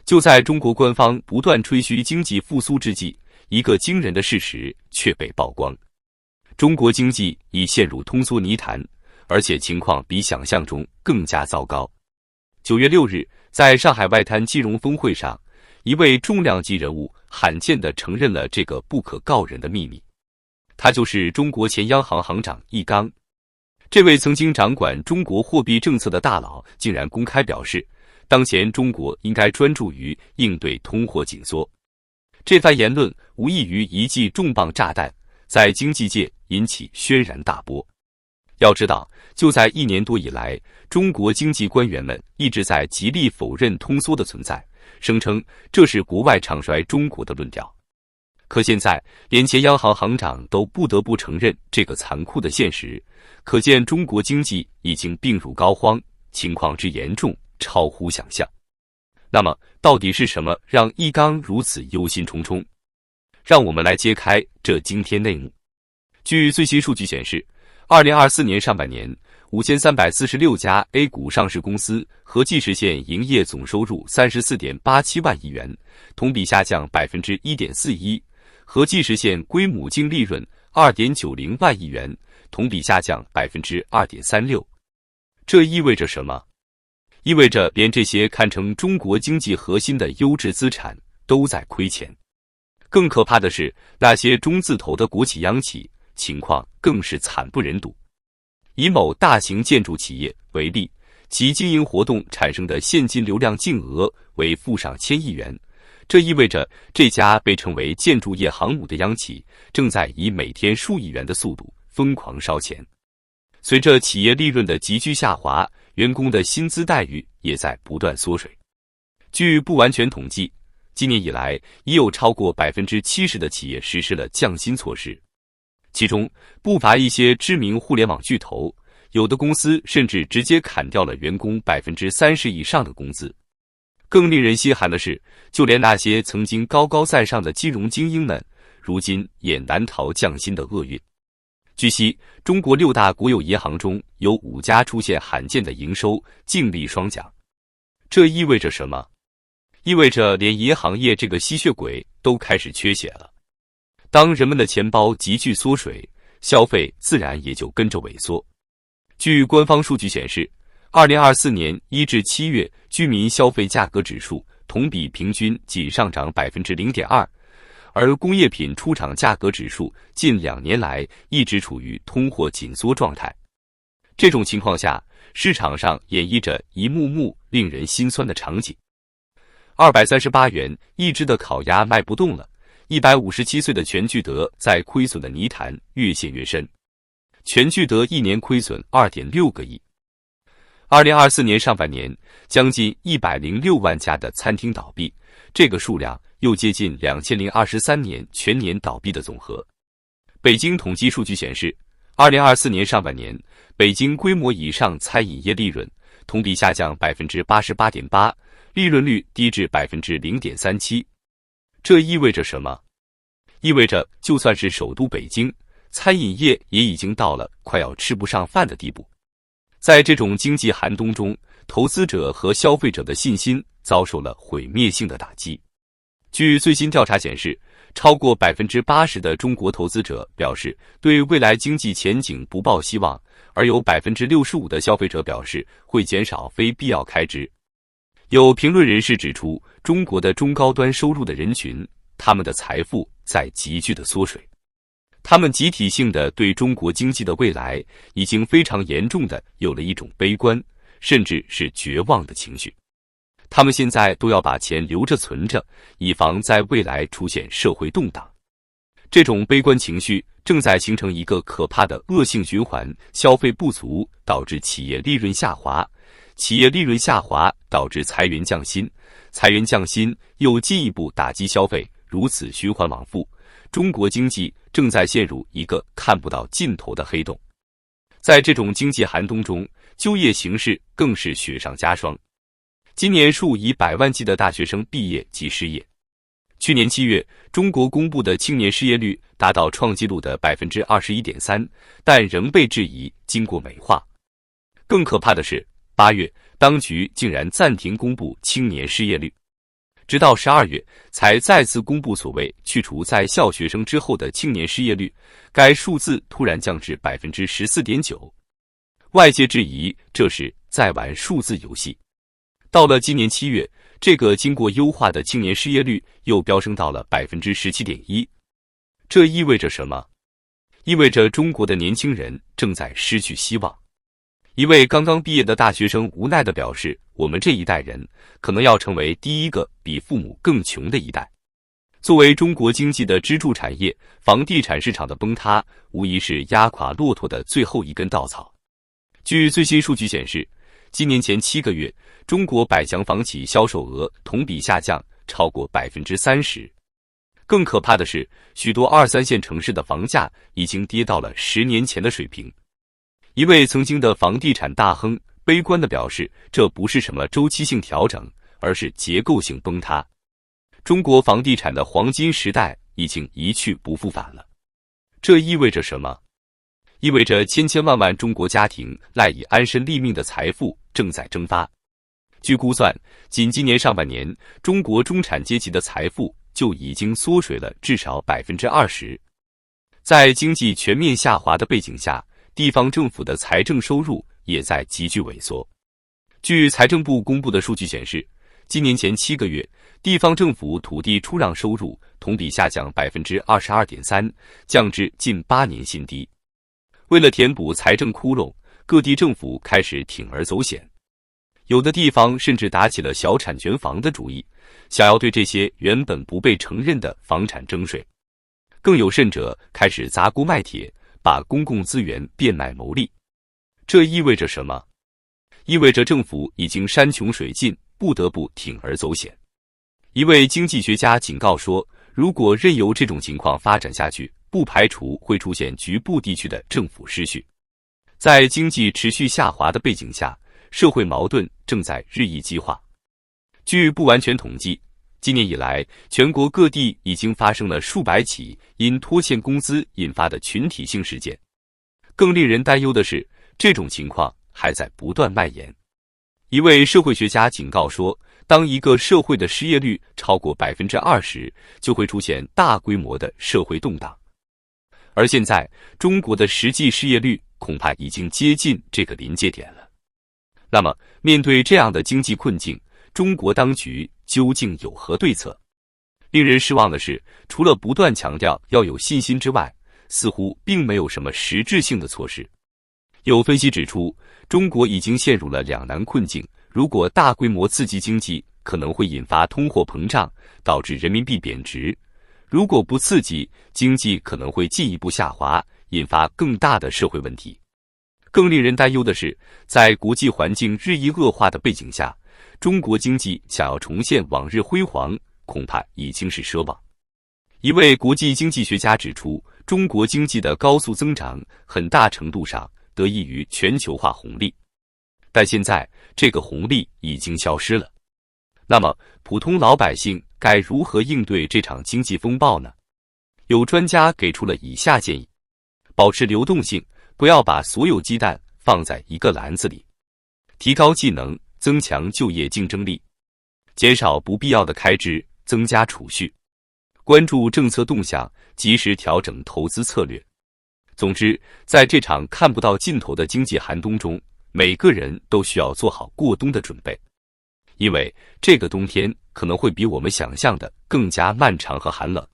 就在中国官方不断吹嘘经济复苏之际，一个惊人的事实却被曝光：中国经济已陷入通缩泥潭，而且情况比想象中更加糟糕。9月6日，在上海外滩金融峰会上，一位重量级人物罕见地承认了这个不可告人的秘密，他就是中国前央行行长易纲。这位曾经掌管中国货币政策的大佬竟然公开表示，当前中国应该专注于应对通货紧缩。这番言论无异于一记重磅炸弹，在经济界引起轩然大波。要知道，就在1年多以来，中国经济官员们一直在极力否认通缩的存在，声称这是国外唱衰中国的论调。可现在，连前央行行长都不得不承认这个残酷的现实，可见中国经济已经病入膏肓，情况之严重超乎想象。那么，到底是什么让易纲如此忧心忡忡？让我们来揭开这惊天内幕。据最新数据显示，2024年上半年，5346家 A 股上市公司合计实现营业总收入 34.87 万亿元，同比下降 1.41%， 合计实现归母净利润 2.90 万亿元，同比下降 2.36%。这意味着什么？意味着连这些堪称中国经济核心的优质资产都在亏钱。更可怕的是，那些中字头的国企央企情况更是惨不忍睹。以某大型建筑企业为例，其经营活动产生的现金流量净额为负上千亿元，这意味着这家被称为建筑业航母的央企正在以每天数亿元的速度疯狂烧钱。随着企业利润的急剧下滑，员工的薪资待遇也在不断缩水。据不完全统计，今年以来已有超过 70% 的企业实施了降薪措施，其中不乏一些知名互联网巨头，有的公司甚至直接砍掉了员工 30% 以上的工资。更令人稀罕的是，就连那些曾经高高在上的金融精英们，如今也难逃降薪的厄运。据悉，中国6大国有银行中有5家出现罕见的营收净利双降。这意味着什么？意味着连银行业这个吸血鬼都开始缺血了。当人们的钱包急剧缩水，消费自然也就跟着萎缩。据官方数据显示，2024年1至7月居民消费价格指数同比平均仅上涨 0.2%，而工业品出厂价格指数近2年来一直处于通货紧缩状态。这种情况下，市场上演绎着一幕幕令人心酸的场景。238元一只的烤鸭卖不动了，157岁的全聚德在亏损的泥潭越陷越深。全聚德1年亏损 2.6 个亿。2024年上半年，将近106万家的餐厅倒闭，这个数量又接近2023年全年倒闭的总和。北京统计数据显示，2024年上半年，北京规模以上餐饮业利润同比下降 88.8%， 利润率低至 0.37%。这意味着什么？意味着就算是首都北京，餐饮业也已经到了快要吃不上饭的地步。在这种经济寒冬中，投资者和消费者的信心遭受了毁灭性的打击。据最新调查显示，超过 80% 的中国投资者表示对未来经济前景不抱希望，而有 65% 的消费者表示会减少非必要开支。有评论人士指出，中国的中高端收入的人群，他们的财富在急剧的缩水。他们集体性的对中国经济的未来已经非常严重的有了一种悲观，甚至是绝望的情绪。他们现在都要把钱留着存着，以防在未来出现社会动荡。这种悲观情绪正在形成一个可怕的恶性循环，消费不足导致企业利润下滑，企业利润下滑导致裁员降薪，裁员降薪又进一步打击消费，如此循环往复。中国经济正在陷入一个看不到尽头的黑洞。在这种经济寒冬中，就业形势更是雪上加霜。今年数以百万计的大学生毕业即失业。去年7月，中国公布的青年失业率达到创纪录的 21.3%， 但仍被质疑经过美化。更可怕的是，8月，当局竟然暂停公布青年失业率。直到12月才再次公布所谓去除在校学生之后的青年失业率，该数字突然降至 14.9%。外界质疑这是在玩数字游戏。到了今年7月，这个经过优化的青年失业率又飙升到了 17.1%。这意味着什么？意味着中国的年轻人正在失去希望。一位刚刚毕业的大学生无奈地表示，我们这一代人可能要成为第一个比父母更穷的一代。作为中国经济的支柱产业，房地产市场的崩塌无疑是压垮骆驼的最后一根稻草。据最新数据显示，今年前7个月，中国百强房企销售额同比下降超过 30%。更可怕的是，许多2、3线城市的房价已经跌到了10年前的水平。一位曾经的房地产大亨悲观地表示，这不是什么周期性调整，而是结构性崩塌。中国房地产的黄金时代已经一去不复返了。这意味着什么？意味着千千万万中国家庭赖以安身立命的财富正在蒸发。据估算，仅今年上半年，中国中产阶级的财富就已经缩水了至少 20%。在经济全面下滑的背景下，地方政府的财政收入也在急剧萎缩。据财政部公布的数据显示，今年前7个月，地方政府土地出让收入同比下降 22.3%， 降至近8年新低。为了填补财政窟窿，各地政府开始铤而走险。有的地方甚至打起了小产权房的主意，想要对这些原本不被承认的房产征税。更有甚者开始砸锅卖铁，把公共资源变卖牟利。这意味着什么？意味着政府已经山穷水尽，不得不铤而走险。一位经济学家警告说，如果任由这种情况发展下去，不排除会出现局部地区的政府失序。在经济持续下滑的背景下，社会矛盾正在日益激化。据不完全统计，今年以来，全国各地已经发生了数百起因拖欠工资引发的群体性事件。更令人担忧的是，这种情况还在不断蔓延。一位社会学家警告说，当一个社会的失业率超过 20%， 就会出现大规模的社会动荡。而现在，中国的实际失业率恐怕已经接近这个临界点了。那么，面对这样的经济困境，中国当局究竟有何对策？令人失望的是，除了不断强调要有信心之外，似乎并没有什么实质性的措施。有分析指出，中国已经陷入了两难困境，如果大规模刺激经济，可能会引发通货膨胀，导致人民币贬值；如果不刺激，经济可能会进一步下滑，引发更大的社会问题。更令人担忧的是，在国际环境日益恶化的背景下，中国经济想要重现往日辉煌，恐怕已经是奢望。一位国际经济学家指出，中国经济的高速增长很大程度上得益于全球化红利，但现在这个红利已经消失了。那么，普通老百姓该如何应对这场经济风暴呢？有专家给出了以下建议：保持流动性，不要把所有鸡蛋放在一个篮子里；提高技能，增强就业竞争力；减少不必要的开支，增加储蓄；关注政策动向，及时调整投资策略。总之，在这场看不到尽头的经济寒冬中，每个人都需要做好过冬的准备，因为这个冬天可能会比我们想象的更加漫长和寒冷。